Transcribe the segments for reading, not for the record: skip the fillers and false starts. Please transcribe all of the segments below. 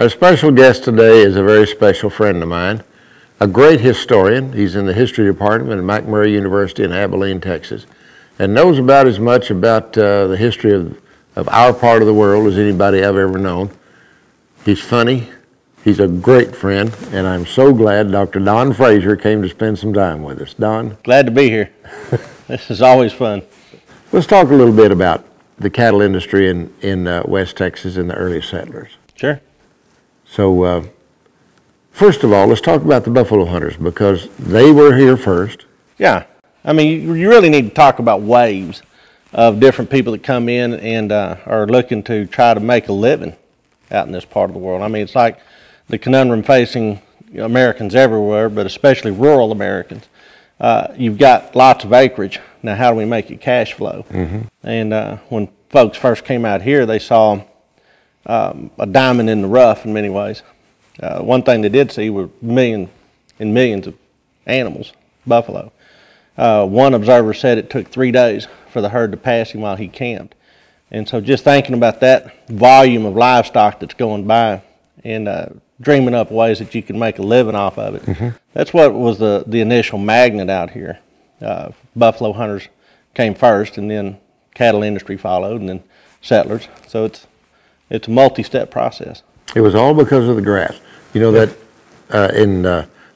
Our special guest today is a very special friend of mine, a great historian. He's in the history department at McMurry University in Abilene, Texas, and knows about as much about the history of our part of the world as anybody I've ever known. He's funny, he's a great friend, and I'm so glad Dr. Don Frazier came to spend some time with us. Don? Glad to be here. This is always fun. Let's talk a little bit about the cattle industry in West Texas and the early settlers. Sure. So, first of all, let's talk about the buffalo hunters, because they were here first. Yeah. I mean, you really need to talk about waves of different people that come in and are looking to try to make a living out in this part of the world. I mean, it's like the conundrum facing Americans everywhere, but especially rural Americans. You've got lots of acreage. Now, how do we make it cash flow? Mm-hmm. And when folks first came out here, they saw a diamond in the rough in many ways. One thing they did see were millions and millions of animals, buffalo. One observer said it took 3 days for the herd to pass him while he camped. And so just thinking about that volume of livestock that's going by and dreaming up ways that you can make a living off of it, mm-hmm. That's what was the initial magnet out here. Buffalo hunters came first, and then cattle industry followed, and then settlers. So it's a multi-step process. It was all because of the grass. You know, that in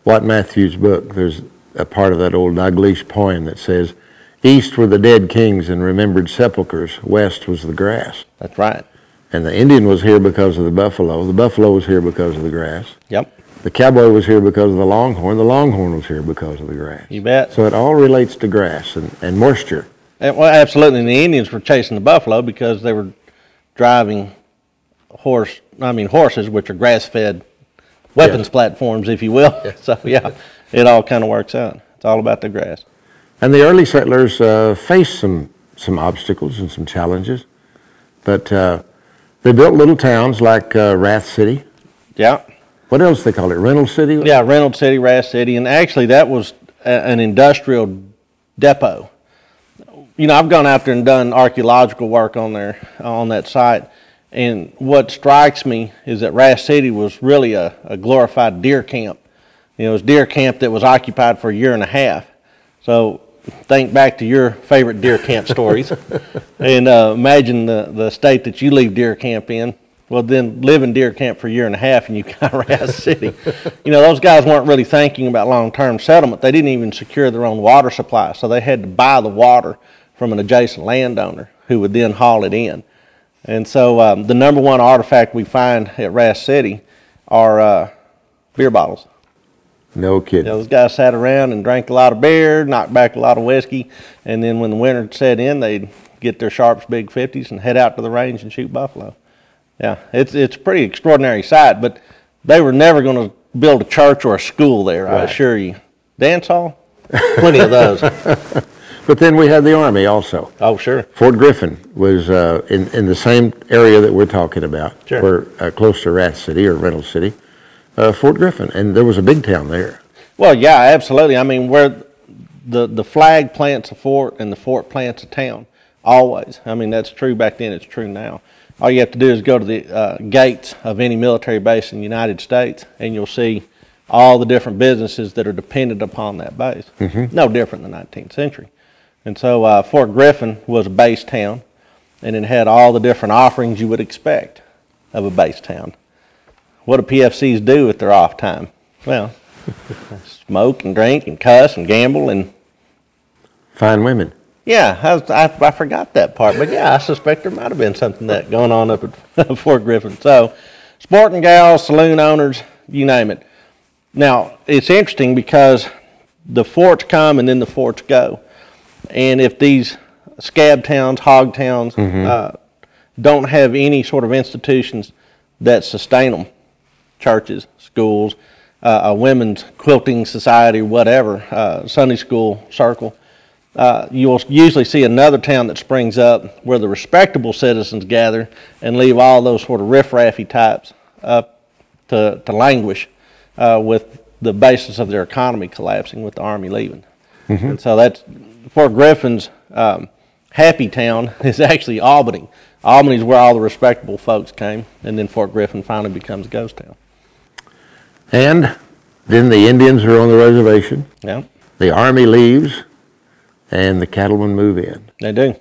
Watt Matthews' book, there's a part of that old Dalglish poem that says, "East were the dead kings and remembered sepulchres, west was the grass." That's right. And the Indian was here because of the buffalo was here because of the grass. Yep. The cowboy was here because of the longhorn was here because of the grass. You bet. So it all relates to grass and moisture. Well, absolutely. And the Indians were chasing the buffalo because they were driving horses, which are grass-fed weapons platforms, if you will. Yeah. So, yeah, it all kind of works out. It's all about the grass. And the early settlers faced some obstacles and some challenges, but they built little towns like Rath City. Yeah. What else they call it? Reynolds City? Yeah, Reynolds City, Rath City, and actually that was an industrial depot. You know, I've gone out there and done archaeological work on that site, and what strikes me is that Rath City was really a glorified deer camp. You know, it was deer camp that was occupied for a year and a half. So think back to your favorite deer camp stories, and imagine the state that you leave deer camp in. Well, then live in deer camp for a year and a half, and you got Rath City. You know, those guys weren't really thinking about long-term settlement. They didn't even secure their own water supply, so they had to buy the water from an adjacent landowner who would then haul it in. And so the number one artifact we find at Rath City are beer bottles. No kidding. You know, those guys sat around and drank a lot of beer, knocked back a lot of whiskey, and then when the winter set in, they'd get their Sharps Big 50s and head out to the range and shoot buffalo. Yeah, it's a pretty extraordinary sight, but they were never going to build a church or a school there, right. I assure you. Dance hall? Plenty of those. But then we had the Army also. Oh, sure. Fort Griffin was in the same area that we're talking about, sure. Close to Rath City or Reynolds City, Fort Griffin, and there was a big town there. Well, yeah, absolutely. I mean, where the flag plants a fort and the fort plants a town, always. I mean, that's true back then, it's true now. All you have to do is go to the gates of any military base in the United States, and you'll see all the different businesses that are dependent upon that base. Mm-hmm. No different than the 19th century. And so Fort Griffin was a base town, and it had all the different offerings you would expect of a base town. What do PFCs do at their off time? Well, smoke and drink and cuss and gamble and find women. Yeah, I forgot that part, but yeah, I suspect there might have been something that going on up at Fort Griffin. So, sporting gals, saloon owners, you name it. Now, it's interesting because the forts come and then the forts go. And if these scab towns, hog towns, mm-hmm. Don't have any sort of institutions that sustain them, churches, schools, a women's quilting society, whatever, Sunday school circle, you'll usually see another town that springs up where the respectable citizens gather and leave all those sort of riffraffy types up to languish with the basis of their economy collapsing with the Army leaving. Mm-hmm. And so that's Fort Griffin's happy town is actually Albany. Albany's where all the respectable folks came, and then Fort Griffin finally becomes a ghost town. And then the Indians are on the reservation. Yeah. The Army leaves, and the cattlemen move in. They do.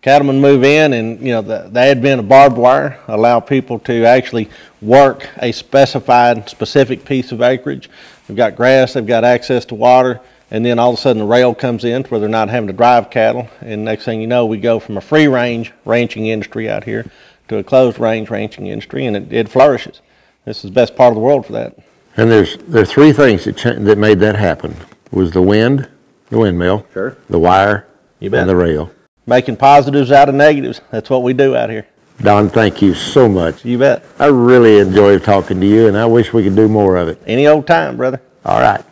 Cattlemen move in, and you know the advent of barbed wire allow people to actually work a specified, specific piece of acreage. They've got grass, they've got access to water, and then all of a sudden the rail comes in to where they're not having to drive cattle. And next thing you know, we go from a free range ranching industry out here to a closed range ranching industry, and it flourishes. This is the best part of the world for that. And there are three things that made that happen. It was the wind, the windmill, Sure. the wire, You bet. and the rail. Making positives out of negatives. That's what we do out here. Don, thank you so much. You bet. I really enjoyed talking to you, and I wish we could do more of it. Any old time, brother. All right.